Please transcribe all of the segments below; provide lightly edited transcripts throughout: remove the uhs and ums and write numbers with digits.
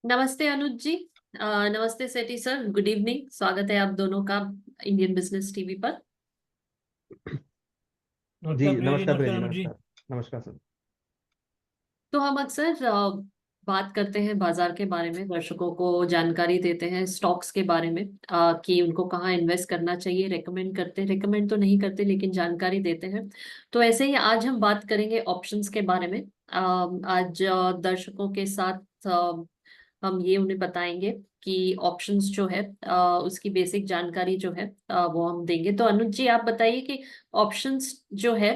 नमस्ते अनुज जी। नमस्ते सेठी sir, good evening. स्वागत है आप दोनों का इंडियन बिजनेस टीवी पर। जी नमस्कार प्रिया जी। नमस्कार प्रिया नमस्कार जी, अनुज जी। नमस्कार। नमस्कार सर। तो हम अक्सर बात करते हैं बाजार के बारे में, दर्शकों को जानकारी देते हैं स्टॉक्स के बारे में, कि उनको कहाँ इन्वेस्ट करना चाहिए। रेकमेंड तो नहीं करते लेकिन जानकारी देते हैं। तो ऐसे ही आज हम बात करेंगे ऑप्शंस के बारे में। आज दर्शकों के साथ हम ये उन्हें बताएंगे कि ऑप्शंस जो है उसकी बेसिक जानकारी जो है वो हम देंगे। तो अनुज जी आप बताइए कि ऑप्शंस जो है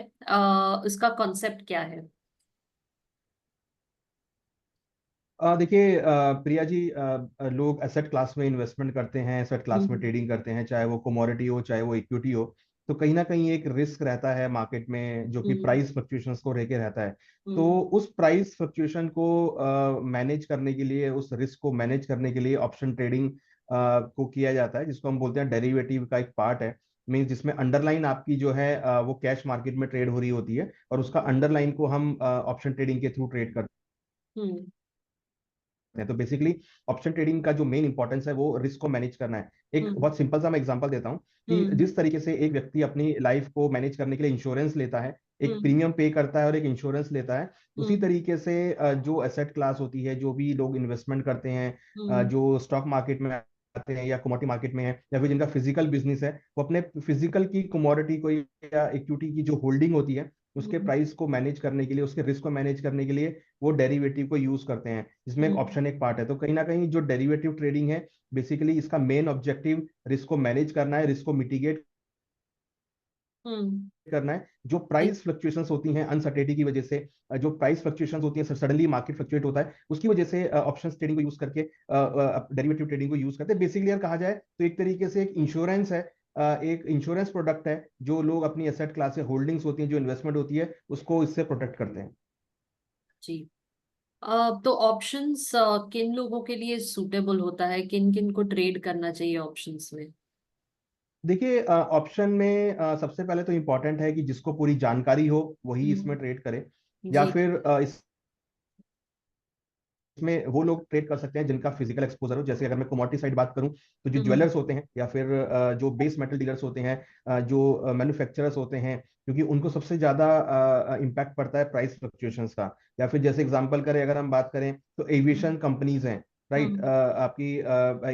उसका कॉन्सेप्ट क्या है। देखिए प्रिया जी, लोग एसेट क्लास में इन्वेस्टमेंट करते हैं, एसेट क्लास में हम्म। ट्रेडिंग करते हैं, चाहे वो कमोडिटी हो चाहे वो इक्विटी हो। तो कहीं ना कहीं एक रिस्क रहता है मार्केट में, जो कि हम्म। प्राइस फ्लक्चुएशंस को लेके रहता है। तो हम्म। उस प्राइस फ्लक्चुएशन को मैनेज करने के लिए, उस रिस्क को मैनेज करने के लिए ऑप्शन ट्रेडिंग को किया जाता है, जिसको हम बोलते हैं डेरिवेटिव का एक पार्ट है। मीन जिसमें अंडरलाइन आपकी जो है वो कैश मार्केट में ट्रेड हो रही होती है, और उसका अंडरलाइन को हम ऑप्शन ट्रेडिंग के थ्रू ट्रेड करते हम्म। हैं। तो बेसिकली ऑप्शन ट्रेडिंग का जो मेन इंपॉर्टेंस है वो रिस्क को मैनेज करना है। एक हम्म। बहुत सिंपल सा मैं एग्जांपल देता हूँ कि हम्म। जिस तरीके से एक व्यक्ति अपनी लाइफ को मैनेज करने के लिए इंश्योरेंस लेता है, एक हम्म। प्रीमियम पे करता है और एक इंश्योरेंस लेता है, उसी हम्म। तरीके से जो एसेट क्लास होती है, जो भी लोग इन्वेस्टमेंट करते हैं, हम्म। जो स्टॉक मार्केट में आते हैं या कमोडिटी मार्केट में है, या फिर जिनका फिजिकल बिजनेस है, वो अपने फिजिकल की कमोडिटी को या इक्विटी की जो होल्डिंग होती है उसके हम्म। प्राइस को मैनेज करने के लिए, उसके रिस्क को मैनेज करने के लिए वो डेरिवेटिव को यूज करते हैं, जिसमें एक हम्म। ऑप्शन एक पार्ट है। तो कहीं ना कहीं जो डेरिवेटिव ट्रेडिंग है, बेसिकली इसका मेन ऑब्जेक्टिव रिस्क को मैनेज करना है, रिस्क को मिटिगेट हम्म। करना है। जो जी। प्राइस फ्लक्चुएशंस होती हैं अनसर्टेनिटी की वजह से, जो प्राइस फ्लक्चुएशंस होती हैं, सडनली मार्केट फ्लक्चुएट होता है, उसकी वजह से ऑप्शंस ट्रेडिंग को यूज करके, डेरिवेटिव ट्रेडिंग को यूज करते हैं। बेसिकली अगर कहा जाए तो एक तरीके से एक इंश्योरेंस है, एक इंश्योरेंस प्रोडक्ट है, जो लोग अपनी एसेट क्लास से होल्डिंग्स होती हैं, जो इन्वेस्टमेंट होती है, उसको इससे प्रोटेक्ट करते हैं। जी। तो ऑप्शंस किन लोगों के लिए सूटेबल होता है, किन किन को ट्रेड करना चाहिए ऑप्शंस में। देखिए ऑप्शन में सबसे पहले तो इम्पोर्टेंट है कि जिसको पूरी जानकारी हो वही इसमें हम्म। ट्रेड करे, या जी। फिर इसमें वो लोग ट्रेड कर सकते हैं जिनका फिजिकल एक्सपोजर हो। जैसे अगर मैं कमोडिटी साइड बात करूं, तो जो हम्म। ज्वेलर्स होते हैं, या फिर जो बेस मेटल डीलर्स होते हैं, जो मैन्युफैक्चरर्स होते हैं, क्योंकि उनको सबसे ज्यादा इम्पैक्ट पड़ता है प्राइस फ्लक्चुएशंस का। या फिर जैसे एग्जांपल करें, अगर हम बात करें तो एविएशन कंपनीज हैं, राइट, हम्म। आपकी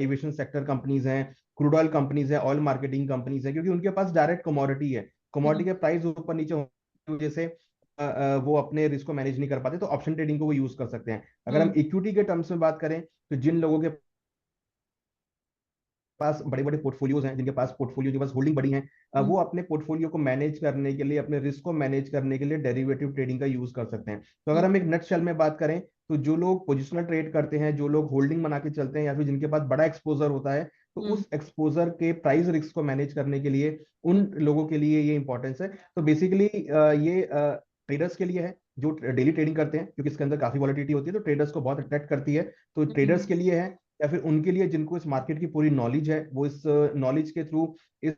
एविएशन सेक्टर कंपनीज हैं, क्रूड ऑयल कंपनीज हैं, ऑयल मार्केटिंग कंपनीज हैं, क्योंकि उनके पास डायरेक्ट कमोडिटी है। कमोडिटी हम्म। के प्राइस ऊपर नीचे होने की वजह से वो अपने रिस्क को मैनेज नहीं कर पाते, तो ऑप्शन ट्रेडिंग को वो यूज कर सकते हैं। अगर हम हम्म। इक्विटी के टर्म्स में बात करें, तो जिन लोगों के पास बड़े बड़े पोर्टफोलियोज हैं, जिनके पास पोर्टफोलियो के पास होल्डिंग बड़ी है, वो हम्म। अपने पोर्टफोलियो को मैनेज करने के लिए, अपने रिस्क को मैनेज करने के लिए डेरिवेटिव ट्रेडिंग का यूज कर सकते हैं। तो अगर हम एक नट शेल में बात करें, तो जो लोग पोजिशनल ट्रेड करते हैं, जो लोग होल्डिंग बना के चलते हैं, या फिर जिनके पास बड़ा एक्सपोजर होता है, तो हम्म। उस एक्सपोजर के प्राइस रिस्क को मैनेज करने के लिए उन हम्म। लोगों के लिए ये इंपॉर्टेंस है। तो बेसिकली ये ट्रेडर्स के लिए है जो डेली ट्रेडिंग करते हैं, क्योंकि इसके अंदर काफी वॉलिटिलिटी होती है, तो ट्रेडर्स को बहुत अट्रैक्ट करती है। तो ट्रेडर्स हम्म। के लिए है, या फिर उनके लिए जिनको इस मार्केट की पूरी नॉलेज है, वो इस नॉलेज के थ्रू इस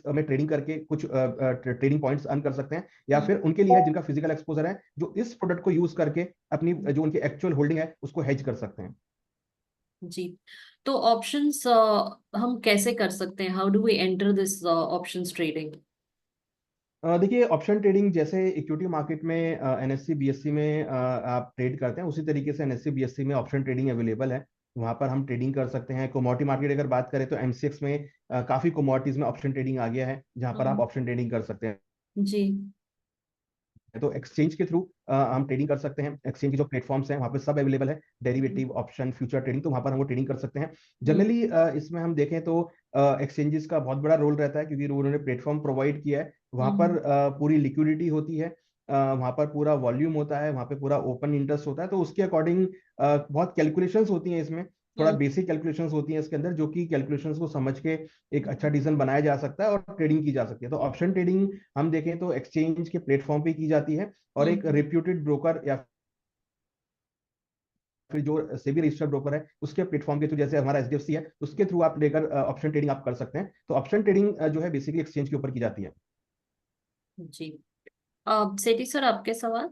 में ट्रेडिंग करके कुछ ट्रेडिंग पॉइंट्स अर्न कर सकते हैं। या हम्म। फिर उनके लिए है जिनका फिजिकल एक्सपोजर है, जो इस प्रोडक्ट को यूज करके अपनी जो उनकी एक्चुअल होल्डिंग है उसको हेज कर सकते हैं। जी। तो ऑप्शंस हम कैसे कर सकते हैं, how do we enter this options trading. देखिए ऑप्शन ट्रेडिंग जैसे इक्विटी मार्केट में एनएससी बीएससी में आप ट्रेड करते हैं, उसी तरीके से एनएससी बीएससी में ऑप्शन ट्रेडिंग अवेलेबल है। वहां पर हम ट्रेडिंग कर सकते हैं। कमोडिटी मार्केट अगर बात करें तो एमसीएक्स में काफी कमोडिटीज में ऑप्शन ट्रेडिंग आ गया है, जहां पर आप हम्म। ऑप्शन ट्रेडिंग कर सकते हैं। जी। तो एक्सचेंज के थ्रू हम ट्रेडिंग कर सकते हैं। एक्सचेंज के जो प्लेटफॉर्म्स हैं वहाँ पे सब अवेलेबल है, डेरिवेटिव, ऑप्शन, फ्यूचर ट्रेडिंग, तो वहाँ पर हम वो ट्रेडिंग कर सकते हैं। हम्म। जनरली इसमें हम देखें तो एक्सचेंजेस का बहुत बड़ा रोल रहता है, क्योंकि उन्होंने प्लेटफॉर्म प्रोवाइड किया है। वहाँ पर हम्म। पूरी लिक्विडिटी होती है, वहाँ पर पूरा वॉल्यूम होता है, वहाँ पे पूरा ओपन इंटरेस्ट होता है। तो उसके अकॉर्डिंग बहुत कैलकुलेशंस होती हैं इसमें, थोड़ा हम्म। बेसिक कैलकुलेशंस होती हैं इसके अंदर, जो कि कैलकुलेशंस को समझ के एक अच्छा डिसीजन बनाया जा सकता है और ट्रेडिंग की जा सकती है। तो ऑप्शन ट्रेडिंग हम देखें तो एक्सचेंज के प्लेटफॉर्म पे की जाती है, और एक हम्म। रेप्यूटेड ब्रोकर या फिर जो सेबी रजिस्टर्ड ब्रोकर है उसके प्लेटफॉर्म के थ्रू, जैसे हमारा एचडीएफसी है, उसके थ्रू आप लेकर ऑप्शन ट्रेडिंग आप कर सकते हैं। तो ऑप्शन ट्रेडिंग जो है बेसिकली एक्सचेंज के ऊपर की जाती है। जी। सेठी सर आपके सवाल।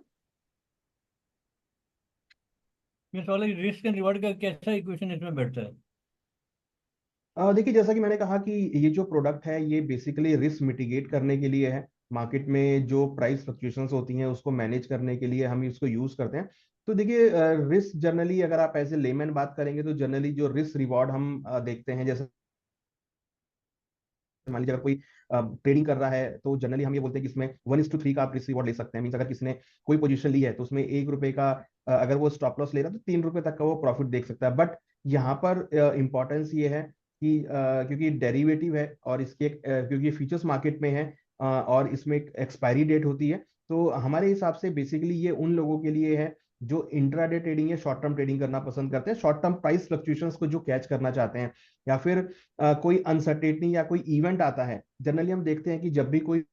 इस वाले रिस्क एंड रिवॉर्ड का कैसा इक्वेशन इसमें बैठता है? देखिए, जैसा कि मैंने कहा कि ये जो प्रोडक्ट है ये बेसिकली रिस्क मिटिगेट करने के लिए है। मार्केट में जो प्राइस फ्लक्चुएशंस होती हैं उसको मैनेज करने के लिए हम इसको यूज करते हैं। तो देखिए, रिस्क जनरली अगर आप एज ए लेमैन बात करेंगे तो जनरली जो रिस्क रिवॉर्ड हम देखते हैं, जैसे मान लीजिए अगर कोई ट्रेडिंग कर रहा है तो जनरली हम ये बोलते हैं कि इसमें 1:3 का आप रिस्क रिवॉर्ड ले सकते हैं। मीन अगर किसी ने कोई पोजीशन ली है तो उसमें 1 रुपए का अगर वो स्टॉप लॉस ले रहा है तो 3 रुपए तक का वो प्रॉफिट देख सकता है। बट यहाँ पर इंपॉर्टेंस ये है कि क्योंकि डेरिवेटिव है और इसके क्योंकि फ्यूचर्स मार्केट में है और इसमें एक एक्सपायरी डेट होती है, तो हमारे हिसाब से बेसिकली ये उन लोगों के लिए है जो इंट्राडे ट्रेडिंग या शॉर्ट टर्म ट्रेडिंग करना पसंद करते हैं, शॉर्ट टर्म प्राइस फ्लक्चुएशंस को जो कैच करना चाहते हैं, या फिर कोई अनसर्टेनिटी या कोई इवेंट आता है। जनरली हम देखते हैं कि जब भी कोई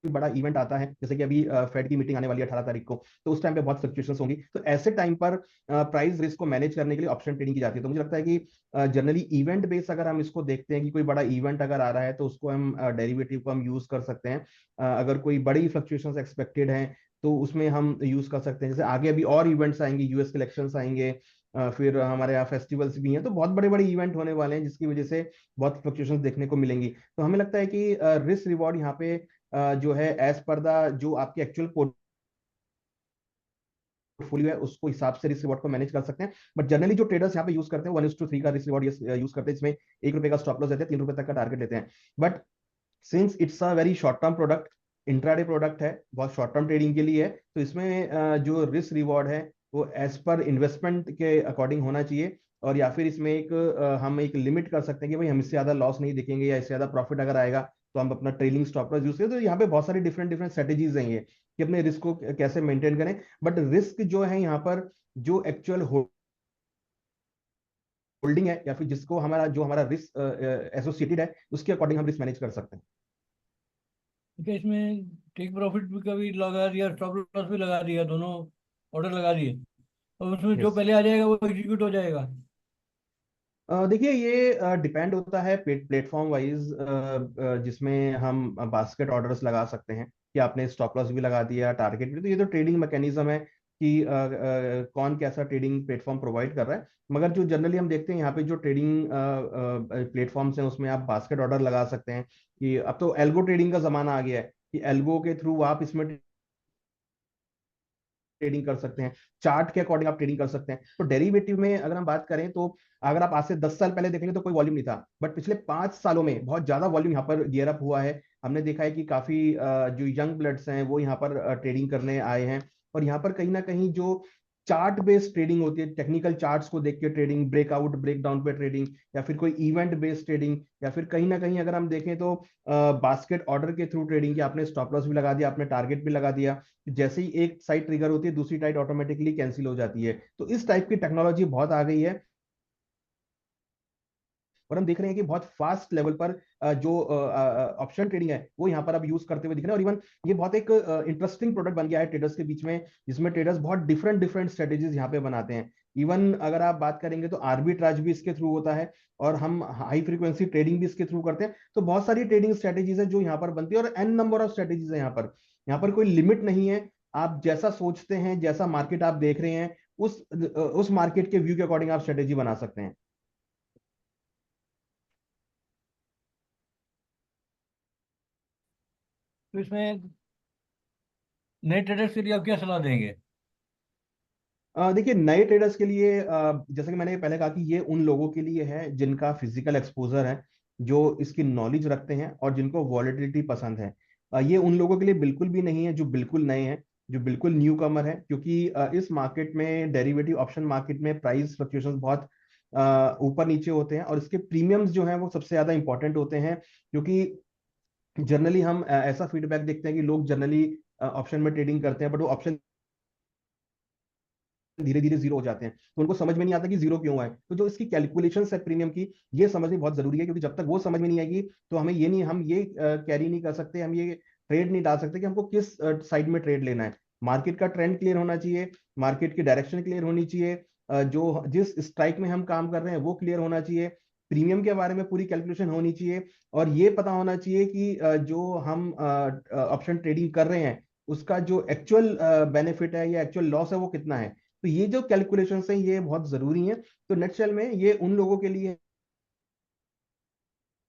बड़ा इवेंट आता है, जैसे कि अभी फेड की मीटिंग आने वाली है 18 तारीख को, तो उस टाइम पे बहुत फ्लक्चुएशंस होंगी, तो ऐसे टाइम पर प्राइस रिस्क को मैनेज करने के लिए ऑप्शन ट्रेडिंग की जाती है। तो मुझे लगता है कि जनरली इवेंट बेस अगर हम इसको देखते हैं कि कोई बड़ा इवेंट अगर आ रहा है तो उसको हम डेरिवेटिव को हम यूज कर सकते हैं। अगर कोई बड़ी फ्लक्चुएशंस एक्सपेक्टेड है तो उसमें हम यूज कर सकते हैं। जैसे आगे अभी और इवेंट्स आएंगे, यूएस के इलेक्शंस आएंगे, फिर हमारे यहाँ फेस्टिवल्स भी हैं, तो बहुत बड़े बड़े इवेंट होने वाले हैं जिसकी वजह से बहुत फ्लक्चुएशंस देखने को मिलेंगी। तो हमें लगता है कि रिस्क रिवॉर्ड यहाँ पे जो है एज पर द जो आपकी एक्चुअल पोर्टफोलियो है उसको हिसाब से रिस्क रिवॉर्ड को मैनेज कर सकते हैं। बट जनरली जो ट्रेडर्स यहाँ पे यूज करते हैं 1:3 का रिस्क रिवॉर्ड यूज करते हैं, इसमें 1 रुपए का स्टॉप लॉस देते हैं, 3 रुपए तक का टारगेट देते हैं। But since it's a very short term product, intraday product है, बहुत शॉर्ट टर्म ट्रेडिंग के लिए है, तो इसमें जो रिस्क रिवॉर्ड है वो एज पर इन्वेस्टमेंट के अकॉर्डिंग होना चाहिए। और या फिर इसमें एक हम एक लिमिट कर सकते हैं कि भाई हम इससे ज्यादा लॉस नहीं दिखेंगे या इससे ज्यादा प्रॉफिट अगर आएगा तो हम अपना ट्रेलिंग स्टॉप लॉस यूज करें। तो यहाँ पे बहुत सारी डिफरेंट डिफरेंट स्ट्रेटेजीज हैं ये कि अपने रिस्क को कैसे मेंटेन करें। बट रिस्क जो है यहाँ पर जो एक्चुअल होल्डिंग है या फिर जिसको हमारा जो हमारा रिस्क एसोसिएटेड है उसके अकॉर्डिंग हम रिस्क मैनेज कर सकते हैं। ठीक है, इसमें टेक प्रॉफिट भी का भी लगा दिया, स्टॉप लॉस भी लगा दिया, दोनों ऑर्डर लगा दिए, और उसमें जो यस। पहले आ जाएगा वो एग्जीक्यूट हो जाएगा। देखिए, ये डिपेंड होता है प्लेटफॉर्म वाइज, जिसमें हम बास्केट ऑर्डर्स लगा सकते हैं कि आपने स्टॉप लॉस भी लगा दिया, टारगेट भी। तो ये तो ट्रेडिंग मैकेनिज्म है कि कौन कैसा ट्रेडिंग प्लेटफॉर्म प्रोवाइड कर रहा है। मगर जो जनरली हम देखते हैं यहाँ पे जो ट्रेडिंग प्लेटफॉर्म्स हैं उसमें आप बास्केट ऑर्डर लगा सकते हैं कि अब तो एल्गो ट्रेडिंग का जमाना आ गया है कि एल्गो के थ्रू आप इसमें ट्रेडिंग कर सकते हैं, चार्ट के अकॉर्डिंग आप ट्रेडिंग कर सकते हैं। तो डेरिवेटिव में अगर हम बात करें तो अगर आप आज से 10 साल पहले देखेंगे तो कोई वॉल्यूम नहीं था, बट पिछले 5 सालों में बहुत ज्यादा वॉल्यूम यहाँ पर गियर अप हुआ है। हमने देखा है कि काफी जो यंग ब्लड्स हैं वो यहाँ पर ट्रेडिंग करने आए हैं। और यहाँ पर कहीं ना कहीं जो चार्ट बेस्ड ट्रेडिंग होती है, टेक्निकल चार्ट्स को देख के ट्रेडिंग, ब्रेकआउट ब्रेकडाउन पे ट्रेडिंग, या फिर कोई इवेंट बेस्ड ट्रेडिंग, या फिर कहीं ना कहीं अगर हम देखें तो बास्केट ऑर्डर के थ्रू ट्रेडिंग की, आपने स्टॉप लॉस भी लगा दिया, आपने टारगेट भी लगा दिया, जैसे ही एक साइड ट्रिगर होती है दूसरी साइड ऑटोमेटिकली कैंसिल हो जाती है। तो इस टाइप की टेक्नोलॉजी बहुत आ गई है और हम देख रहे हैं कि बहुत फास्ट लेवल पर जो ऑप्शन ट्रेडिंग है वो यहाँ पर अब यूज करते हुए दिख रहे हैं। और इवन ये बहुत एक इंटरेस्टिंग प्रोडक्ट बन गया है ट्रेडर्स के बीच में, जिसमें ट्रेडर्स बहुत डिफरेंट डिफरेंट स्ट्रेटेजीज यहाँ पे बनाते हैं। इवन अगर आप बात करेंगे तो आर्बिट्राज भी इसके थ्रू होता है और हम हाई फ्रीक्वेंसी ट्रेडिंग भी इसके थ्रू करते हैं। तो बहुत सारी ट्रेडिंग स्ट्रेटेजीज है जो यहाँ पर बनती है और एन नंबर ऑफ स्ट्रेटेजीज है यहाँ पर कोई लिमिट नहीं है। आप जैसा सोचते हैं, जैसा मार्केट आप देख रहे हैं, उस मार्केट के व्यू के अकॉर्डिंग आप स्ट्रेटेजी बना सकते हैं। तो इसमें नए ट्रेडर्स के लिए आप क्या सलाह देंगे? देखिए, नए ट्रेडर्स के लिए जैसे कि मैंने पहले कहा कि ये उन लोगों के लिए है जिनका फिजिकल एक्सपोजर है, जो इसकी नॉलेज रखते हैं और जिनको वॉलेटिलिटी पसंद है। ये उन लोगों के लिए बिल्कुल भी नहीं है जो बिल्कुल नए हैं, जो बिल्कुल न्यू कमर है, क्योंकि इस मार्केट में, डेरिवेटिव ऑप्शन मार्केट में प्राइस फ्लक्चुएशंस बहुत ऊपर नीचे होते हैं और इसके प्रीमियम्स जो हैं वो सबसे ज्यादा इंपॉर्टेंट होते हैं। क्योंकि जनरली हम ऐसा फीडबैक देखते हैं कि लोग जनरली ऑप्शन में ट्रेडिंग करते हैं बट वो ऑप्शन धीरे धीरे जीरो हो जाते हैं, तो उनको समझ में नहीं आता कि जीरो क्यों आए। तो जो इसकी कैलकुलेशंस है प्रीमियम की, ये समझनी बहुत जरूरी है, क्योंकि जब तक वो समझ में नहीं आएगी तो हम ये कैरी नहीं कर सकते, हम ये ट्रेड नहीं डाल सकते कि हमको किस साइड में ट्रेड लेना है। मार्केट का ट्रेंड क्लियर होना चाहिए, मार्केट की डायरेक्शन क्लियर होनी चाहिए, जो जिस स्ट्राइक में हम काम कर रहे हैं वो क्लियर होना चाहिए, प्रीमियम के बारे में पूरी कैलकुलेशन होनी चाहिए, और ये पता होना चाहिए कि जो हम ऑप्शन ट्रेडिंग कर रहे हैं उसका जो एक्चुअल बेनिफिट है या एक्चुअल लॉस है वो कितना है। तो ये जो कैलकुलेशन है ये बहुत जरूरी है। तो नटशेल में ये उन लोगों के लिए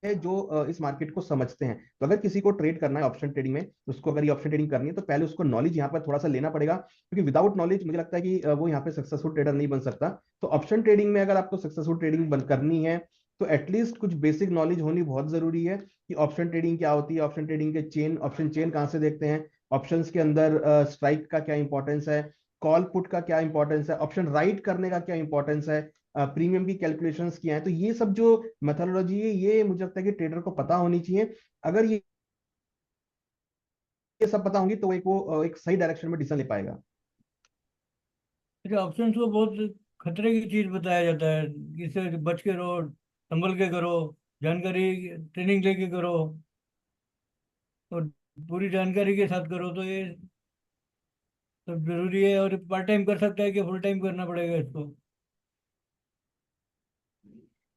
है जो इस मार्केट को समझते हैं। तो अगर किसी को ट्रेड करना है ऑप्शन ट्रेडिंग में, उसको अगर ये ऑप्शन ट्रेडिंग करनी है तो पहले उसको नॉलेज यहाँ पर थोड़ा सा लेना पड़ेगा, क्योंकि विदाउट नॉलेज मुझे लगता है कि वो यहाँ पे सक्सेसफुल ट्रेडर नहीं बन सकता। तो ऑप्शन ट्रेडिंग में अगर आपको सक्सेसफुल ट्रेडिंग बन करनी है तो एटलीस्ट कुछ बेसिक नॉलेज होनी बहुत जरूरी है कि ऑप्शन ट्रेडिंग क्या होती है, ऑप्शन ट्रेडिंग के चेन, ऑप्शन चेन कहाँ से देखते हैं, ऑप्शंस के अंदर स्ट्राइक का क्या इंपॉर्टेंस है, कॉल पुट का क्या इंपॉर्टेंस है, ऑप्शन राइट करने का क्या इंपॉर्टेंस है, प्रीमियम की कैलकुलेशंस किया है। तो ये सब जो मेथोडोलॉजी है ये मुझे लगता है कि ट्रेडर को पता होनी चाहिए। अगर ये सब पता होंगी तो एक वो एक सही डायरेक्शन में डिसीजन ले पाएगा। अच्छा, ऑप्शन को बहुत खतरे की चीज बताया जाता है, इससे बच के रहो, संभल के करो, जानकारी ट्रेनिंग लेके करो, और पूरी जानकारी के साथ करो, तो ये सब जरूरी है। और पार्ट टाइम कर सकता है कि फुल टाइम करना पड़ेगा इसको?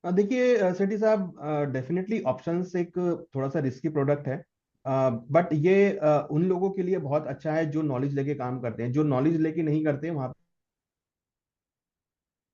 देखिए सेठी साहब, डेफिनेटली ऑप्शंस एक थोड़ा सा रिस्की प्रोडक्ट है, बट ये उन लोगों के लिए बहुत अच्छा है जो नॉलेज लेके काम करते हैं। जो नॉलेज लेके नहीं करते वहां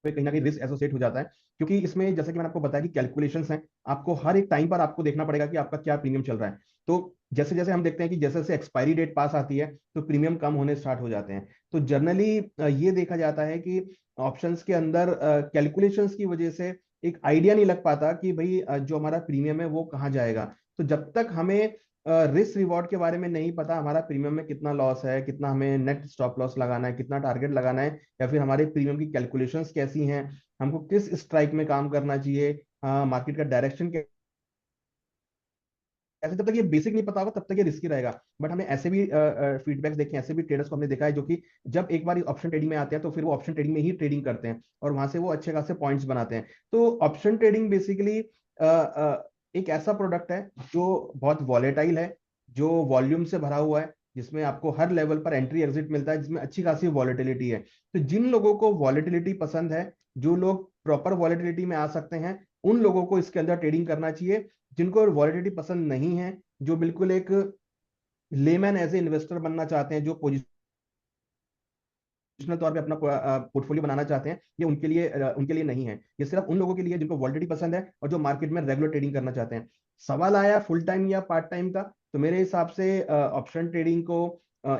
पे कहीं ना कहीं रिस्क एसोसिएट हो जाता है, क्योंकि इसमें जैसे कि मैंने आपको बताया कि कैलकुलेशंस हैं, आपको हर एक टाइम पर आपको देखना पड़ेगा कि आपका क्या प्रीमियम चल रहा है। तो जैसे जैसे हम देखते हैं कि जैसे जैसे एक्सपायरी डेट पास आती है तो प्रीमियम कम होने स्टार्ट हो जाते हैं। तो जनरली ये देखा जाता है कि ऑप्शंस के अंदर कैलकुलेशंस की वजह से एक आइडिया नहीं लग पाता कि भाई जो हमारा प्रीमियम है वो कहाँ जाएगा। तो जब तक हमें रिस्क रिवॉर्ड के बारे में नहीं पता, हमारा प्रीमियम में कितना लॉस है, कितना हमें नेट स्टॉप लॉस लगाना है, कितना टारगेट लगाना है, या फिर हमारे प्रीमियम की कैलकुलेशंस कैसी हैं, हमको किस स्ट्राइक में काम करना चाहिए, मार्केट का डायरेक्शन कैसे, जब तक ये बेसिक नहीं पता होगा तब तक ये रिस्की रहेगा। बट हमें ऐसे भी फीडबैक्स देखे, ऐसे भी ट्रेडर्स को हमने देखा है जो कि जब एक बार ऑप्शन ट्रेडिंग में आते हैं तो फिर वो ऑप्शन ट्रेडिंग में ही ट्रेडिंग करते हैं और वहां से वो अच्छे खासे पॉइंट्स बनाते हैं। तो ऑप्शन ट्रेडिंग बेसिकली एक ऐसा प्रोडक्ट है जो बहुत वॉलेटाइल है, जो वॉल्यूम से भरा हुआ है, जिसमें आपको हर लेवल पर एंट्री एग्जिट मिलता है, जिसमें अच्छी खासी वॉलेटिलिटी है। तो जिन लोगों को वॉलेटिलिटी पसंद है, जो लोग प्रॉपर वॉलेटिलिटी में आ सकते हैं, उन लोगों को इसके अंदर ट्रेडिंग करना चाहिए। जिनको वॉलेटिलिटी पसंद नहीं है, जो बिल्कुल एक लेमैन एज ए इन्वेस्टर बनना चाहते हैं, जो पोजिशनल तौर पे अपना पोर्टफोलियो बनाना चाहते हैं, ये उनके लिए नहीं है। ये सिर्फ उन लोगों के लिए जिनको वॉलेटिलिटी पसंद है और जो मार्केट में रेगुलर ट्रेडिंग करना चाहते हैं। सवाल आया फुल टाइम या पार्ट टाइम का, तो मेरे हिसाब से ऑप्शन ट्रेडिंग को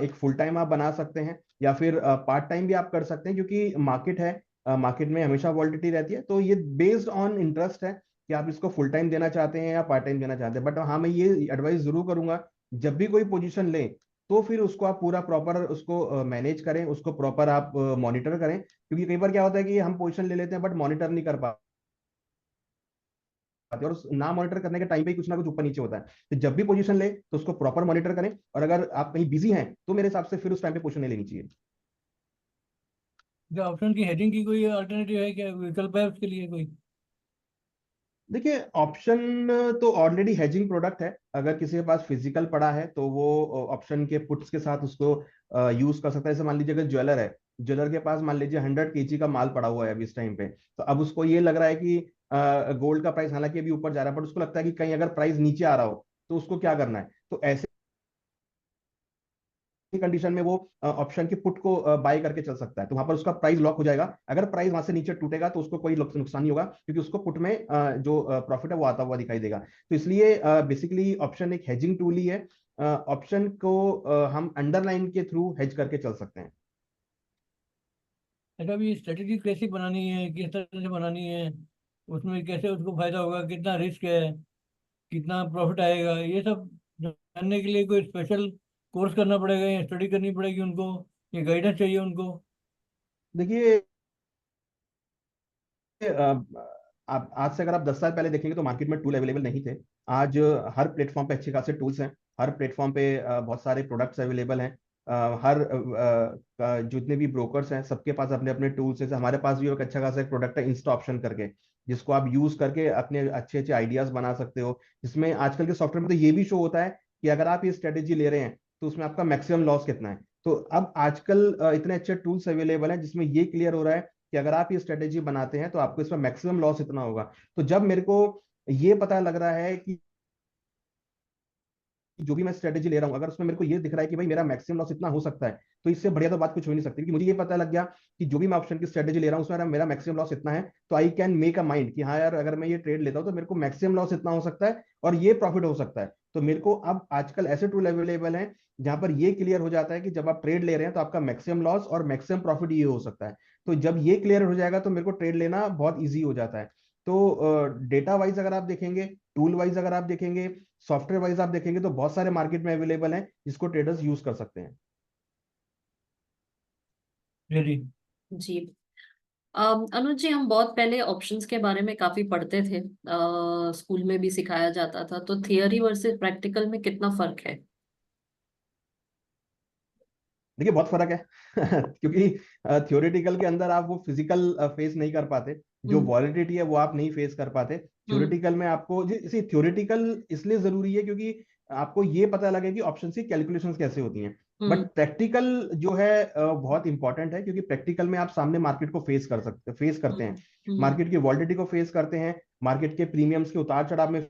एक फुल टाइम आप बना सकते हैं, या फिर पार्ट टाइम भी आप कर सकते हैं, क्योंकि मार्केट है, मार्केट में हमेशा वॉलेटिलिटी रहती है। तो ये बेस्ड ऑन इंटरेस्ट है कि आप इसको फुल टाइम देना चाहते हैं या पार्ट टाइम देना चाहते हैं। बट हाँ, मैं ये एडवाइस जरूर करूंगा, जब भी कोई पोजीशन लें तो फिर उसको आप पूरा प्रॉपर उसको मैनेज करें, उसको प्रॉपर आप मॉनिटर करें, क्योंकि कई बार क्या होता है कि हम पोजीशन ले लेते हैं बट मॉनिटर नहीं कर पाते, और उस ना मॉनिटर करने के टाइम पे ही कुछ ना कुछ ऊपर नीचे होता है। तो जब भी पोजीशन ले तो उसको प्रॉपर मॉनिटर करें, और अगर आप कहीं बिजी हैं तो मेरे हिसाब से फिर उस टाइम पे पोजीशन नहीं लेनी चाहिए। क्या ऑप्शन की हेडिंग की कोई अल्टरनेटिव है, क्या विकल्प है उसके लिए कोई? देखिए ऑप्शन तो ऑलरेडी हेजिंग प्रोडक्ट है। अगर किसी के पास फिजिकल पड़ा है तो वो ऑप्शन के पुट्स के साथ उसको यूज कर सकता है। जैसे मान लीजिए अगर ज्वेलर है, ज्वेलर के पास मान लीजिए 100 kg का माल पड़ा हुआ है अभी इस टाइम पे, तो अब उसको ये लग रहा है कि गोल्ड का प्राइस हालांकि अभी ऊपर जा रहा है, बट उसको लगता है कि कहीं अगर प्राइस नीचे आ रहा हो तो उसको क्या करना है। तो ऐसे कंडीशन में वो ऑप्शन की पुट को बाय करके चल सकता है, तो वहां पर उसका प्राइस लॉक हो जाएगा। अगर प्राइस वहां से नीचे टूटेगा तो उसको कोई नुकसान नहीं होगा, क्योंकि उसको पुट में जो प्रॉफिट है वो आता हुआ दिखाई देगा। तो इसलिए बेसिकली ऑप्शन एक हेजिंग टूल ही है। ऑप्शन को हम अंडरलाइन के थ्रू हेज करके चल सकते हैं। अच्छा, अभी स्ट्रेटेजी कैसी बनानी है, किस तरह से बनानी है, उसमें कैसे उसको फायदा होगा, कितना रिस्क है, कितना प्रॉफिट आएगा, ये सब जानने के लिए कोई स्पेशल कोर्स करना पड़ेगा या स्टडी करनी पड़ेगी उनको, ये गाइडेंस चाहिए उनको? देखिए आप आज से अगर आप 10 साल पहले देखेंगे तो मार्केट में टूल अवेलेबल नहीं थे। आज हर प्लेटफॉर्म पे अच्छे खासे टूल्स हैं, हर प्लेटफॉर्म पे बहुत सारे प्रोडक्ट्स अवेलेबल हैं। हर जितने भी ब्रोकर्स हैं सबके पास अपने अपने टूल्स हैं। हमारे पास भी एक अच्छा खासा एक प्रोडक्ट है इंस्टा ऑप्शन करके, जिसको आप यूज करके अपने अच्छे अच्छे आइडियाज बना सकते हो। जिसमें आजकल के सॉफ्टवेयर में तो ये भी शो होता है कि अगर आप ये स्ट्रेटेजी ले रहे हैं तो उसमें आपका मैक्सिमम लॉस कितना है। तो अब आजकल इतने अच्छे टूल्स अवेलेबल हैं जिसमें ये क्लियर हो रहा है कि अगर आप ये स्ट्रेटेजी बनाते हैं तो आपको इसमें मैक्सिमम लॉस इतना होगा। तो जब मेरे को ये पता लग रहा है कि जो भी मैं स्ट्रेटेजी ले रहा हूँ, अगर उसमें मेरे को ये दिख रहा है कि भाई मेरा मैक्सिमम लॉस इतना हो सकता है, तो इससे बढ़िया तो बात कुछ हो नहीं सकती, क्योंकि मुझे ये पता लग गया कि जो भी मैं ऑप्शन की स्ट्रेटेजी ले रहा हूँ उसमें मेरा मैक्सिमम लॉस इतना है, तो I can make a mind कि हाँ यार अगर मैं ये ट्रेड लेता हूँ तो मेरे को मैक्सिमम लॉस इतना हो सकता है और ये प्रॉफिट हो सकता है। तो मेरे को अब आजकल ऐसे टूल अवेलेबल हैं जहां पर ये क्लियर हो जाता है कि जब आप ट्रेड ले रहे हैं तो आपका मैक्सिमम लॉस और मैक्सिमम प्रॉफिट ये हो सकता है। तो जब ये क्लियर हो जाएगा तो मेरे को ट्रेड लेना बहुत ईजी हो जाता है। तो डेटा वाइज अगर आप देखेंगे, टूल वाइज अगर आप देखेंगे, सॉफ्टवेयर वाइज आप देखेंगे, तो बहुत सारे मार्केट में अवेलेबल हैं जिसको ट्रेडर्स यूज कर सकते हैं। जी जी। अनुज जी, हम बहुत पहले ऑप्शंस के बारे में काफी पढ़ते थे, स्कूल में भी सिखाया जाता था, तो थियरी वर्सेस प्रैक्टिकल में कितना फर्क है? देखिए बहुत फर्क है क्योंकि थ्योरेटिकल के अंदर आप वो फिजिकल फेस नहीं कर पाते, जो हम्म। वॉलिडिटी है वो आप नहीं फेस कर पाते। हम्म। थ्योरेटिकल में आपको जैसे थ्योरेटिकल इसलिए जरूरी है क्योंकि आपको ये पता लगे कि ऑप्शन की कैलकुलेशंस कैसे होती हैं। But hmm. प्रैक्टिकल जो है बहुत इंपॉर्टेंट है, क्योंकि प्रैक्टिकल में आप सामने मार्केट को फेस करते हैं, हम्म। हम्म। मार्केट की वॉलिडिटी को फेस करते हैं, मार्केट के प्रीमियम्स के उतार चढ़ाव में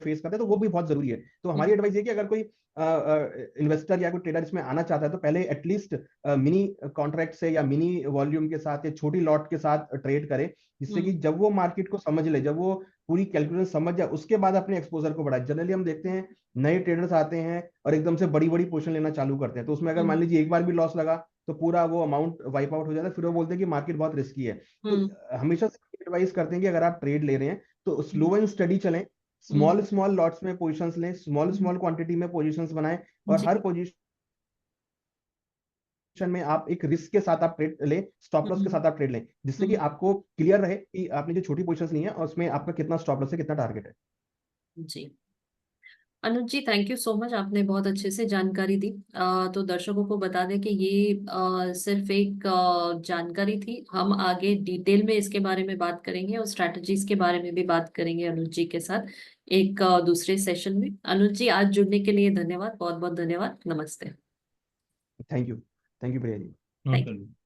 फेस करते हैं, तो वो भी बहुत जरूरी है। तो हमारी हम्म। एडवाइस ये कि अगर कोई इन्वेस्टर या कोई ट्रेडर इसमें आना चाहता है तो पहले एटलीस्ट मिनी कॉन्ट्रैक्ट से या मिनी वॉल्यूम के साथ या छोटी लॉट के साथ ट्रेड करे, जिससे कि हम्म। जब वो मार्केट को समझ ले, जब वो पूरी कैलकुलेशन समझ जाए, उसके बाद अपने एक्सपोजर को बढ़ाए। जनरली हम देखते हैं नए ट्रेडर्स आते हैं और एकदम से बड़ी बड़ी पोजीशन लेना चालू करते हैं, तो उसमें अगर मान हम्म। लीजिए एक बार भी लॉस लगा तो पूरा वो अमाउंट वाइप आउट हो जाता है, फिर वो बोलते हैं कि मार्केट बहुत रिस्की है। तो हम्म। हमेशा से एडवाइस करते हैं कि अगर आप ट्रेड ले रहे हैं तो स्लो एंड स्टडी चलें, हम्म। स्मॉल स्मॉल लॉट्स में पोजीशंस लें, स्मॉल हम्म। स्मॉल क्वांटिटी में पोजीशंस बनाएं, और हर जी। पोजीशन में आप एक रिस्क के साथ आप ट्रेड लें, स्टॉप लॉस के हम्म। साथ आप ट्रेड लें, जिससे कि हम्म। आपको क्लियर रहे कि आपने जो छोटी पोजीशंस ली हैं और उसमें आपका कितना स्टॉप लॉस है, कितना टारगेट है। जी। अनुज जी, थैंक यू सो मच, आपने बहुत अच्छे से जानकारी दी। तो दर्शकों को बता दें कि ये सिर्फ एक जानकारी थी। हम आगे डिटेल में इसके बारे में बात करेंगे और स्ट्रैटेजीज के बारे में भी बात करेंगे अनुज जी के साथ एक दूसरे सेशन में। अनुज जी, आज जुड़ने के लिए धन्यवाद, बहुत बहुत धन्यवाद, नमस्ते। Thank you Priya ji. Thank नमस्कार।